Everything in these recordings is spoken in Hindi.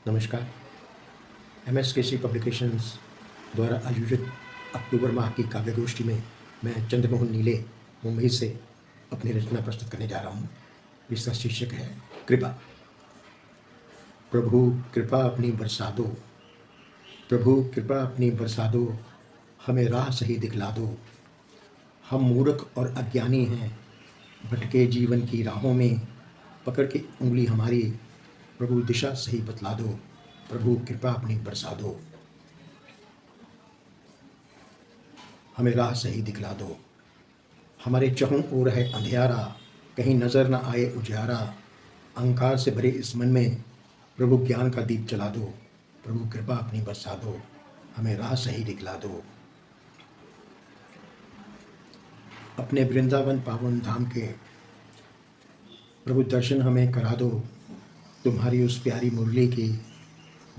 नमस्कार। एमएसकेसी पब्लिकेशंस द्वारा आयोजित अक्टूबर माह की काव्य गोष्ठी में मैं चंद्रमोहन नीले मुंबई से अपनी रचना प्रस्तुत करने जा रहा हूँ, जिसका शीर्षक है कृपा। प्रभु कृपा अपनी बरसा दो, प्रभु कृपा अपनी बरसा दो, हमें राह सही दिखला दो। हम मूर्ख और अज्ञानी हैं, भटके जीवन की राहों में, पकड़ के उंगली हमारी, प्रभु दिशा सही बतला दो, प्रभु कृपा अपनी बरसा दो, हमें राह सही दिखला दो। हमारे चहुं ओर है अंधियारा, कहीं नजर न आए उजियारा। अहंकार से भरे इस मन में प्रभु ज्ञान का दीप जला दो, प्रभु कृपा अपनी बरसा दो, हमें राह सही दिखला दो। अपने वृंदावन पावन धाम के प्रभु दर्शन हमें करा दो, तुम्हारी उस प्यारी मुरली की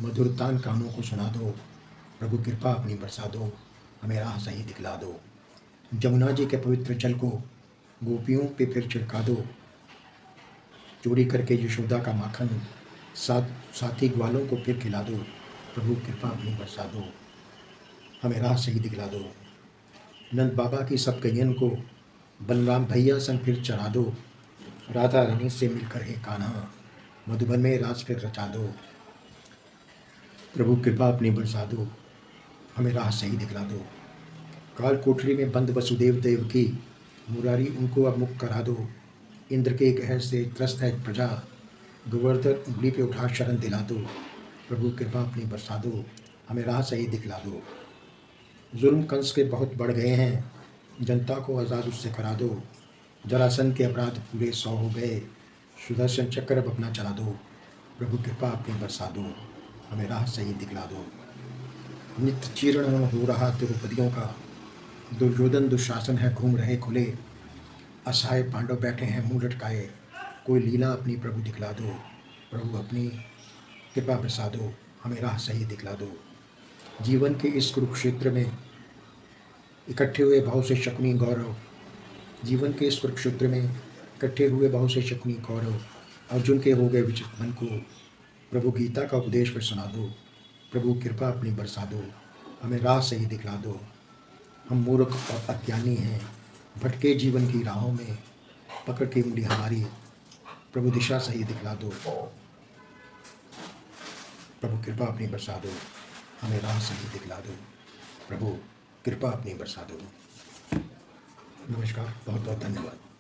मधुर तान कानों को सुना दो, प्रभु कृपा अपनी बरसा दो, हमें राह सही दिखला दो। जमुना जी के पवित्र जल को गोपियों पे फिर छिड़का दो, चोरी करके यशोदा का माखन साथी ग्वालों को फिर खिला दो, प्रभु कृपा अपनी बरसा दो, हमें राह सही दिखला दो। नंद बाबा की सब गैयन को बलराम भैया संग फिर चढ़ा दो, राधा रानी से मिलकर हे कान्हा, मधुबन में राज फिर रचा दो, प्रभु कृपा अपनी बरसा दो, हमें राह सही दिखला दो। काल कोठरी में बंद वसुदेव देव की, मुरारी उनको अब मुक्त करा दो। इंद्र के कहर से त्रस्त है प्रजा, गोवर्धन उंगली पे उठा शरण दिला दो, प्रभु कृपा अपनी बरसा दो, हमें राह सही दिखला दो। जुल्म कंस के बहुत बढ़ गए हैं, जनता को आज़ाद उससे करा दो। जरासंध के अपराध पूरे 100 हो गए, सुदर्शन चक्र अब अपना चला दो, प्रभु कृपा अपनी बरसा दो, हमें राह सही दिखला दो। नित्य चीर्ण हो रहा द्रौपदियों का, दुर्योधन दुशासन है घूम रहे खुले, असहाय पांडव बैठे हैं मुंह लटकाए, कोई लीला अपनी प्रभु दिखला दो, प्रभु अपनी कृपा बरसा दो, हमें राह सही दिखला दो। जीवन के इस कुरुक्षेत्र में इकट्ठे हुए बहुत से शकुनी गौरव, जीवन के इस कुरुक्षेत्र में इकट्ठे हुए बहुत से शकुनी गौरव, अर्जुन के हो गए विचित मन को, प्रभु गीता का उपदेश पर सुना दो, प्रभु कृपा अपनी बरसा दो, हमें राह सही दिखला दो। हम मूर्ख और अज्ञानी हैं, भटके जीवन की राहों में, पकड़ के उंगली हमारी, प्रभु दिशा सही दिखला दो, प्रभु कृपा अपनी बरसा दो, हमें राह सही दिखला दो, प्रभु कृपा अपनी बरसा दो। नमस्कार, बहुत बहुत धन्यवाद।